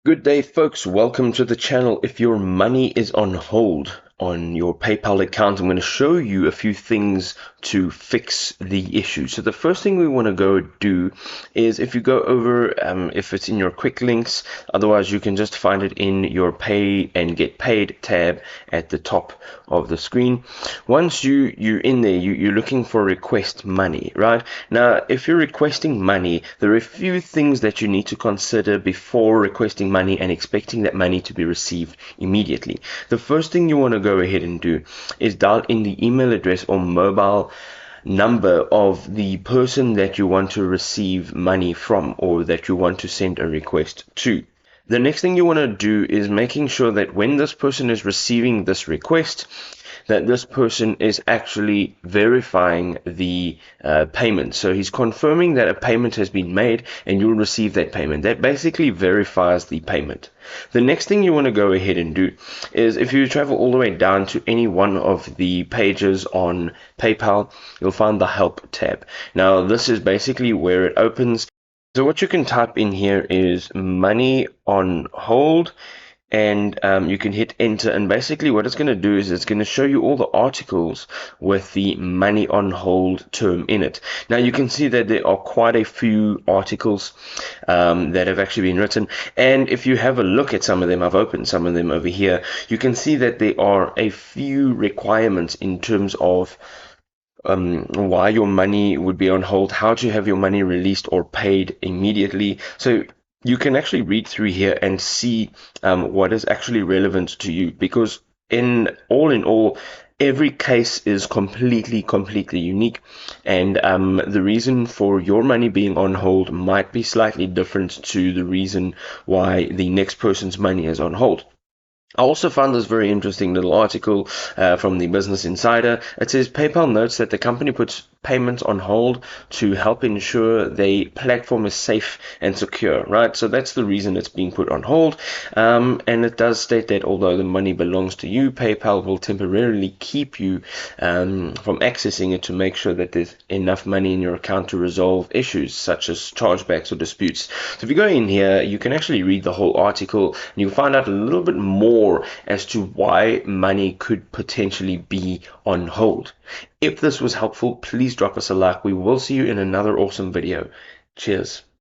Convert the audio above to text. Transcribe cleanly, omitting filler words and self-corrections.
Good day, folks. Welcome to the channel. If your money is on hold on your PayPal account, I'm going to show you a few things to fix the issue. So the first thing we want to go do is if you go over, if it's in your quick links, otherwise you can just find it in your pay and get paid tab at the top of the screen. Once you're in there, you're looking for request money, right? Now, if you're requesting money, there are a few things that you need to consider before requesting money and expecting that money to be received immediately. The first thing you want to go ahead and do is dial in the email address or mobile number of the person that you want to receive money from or that you want to send a request to. The next thing you want to do is making sure that when this person is receiving this request, that this person is actually verifying the payment. So he's confirming that a payment has been made and you'll receive that payment. That basically verifies the payment. The next thing you want to go ahead and do is if you travel all the way down to any one of the pages on PayPal, you'll find the Help tab. Now, this is basically where it opens. So what you can type in here is money on hold, and you can hit enter, and basically what it's going to do is it's going to show you all the articles with the money on hold term in it. Now you can see that there are quite a few articles that have actually been written, and if you have a look at some of them, I've opened some of them over here, you can see that there are a few requirements in terms of why your money would be on hold, how to have your money released or paid immediately. So you can actually read through here and see what is actually relevant to you, because in all, every case is completely unique, and the reason for your money being on hold might be slightly different to the reason why the next person's money is on hold. I also found this very interesting little article from the Business Insider. It says PayPal notes that the company puts payments on hold to help ensure the platform is safe and secure, right? So that's the reason it's being put on hold. And it does state that although the money belongs to you, PayPal will temporarily keep you from accessing it to make sure that there's enough money in your account to resolve issues such as chargebacks or disputes. So if you go in here, you can actually read the whole article and you'll find out a little bit more as to why money could potentially be on hold. If this was helpful, please drop us a like. We will see you in another awesome video. Cheers.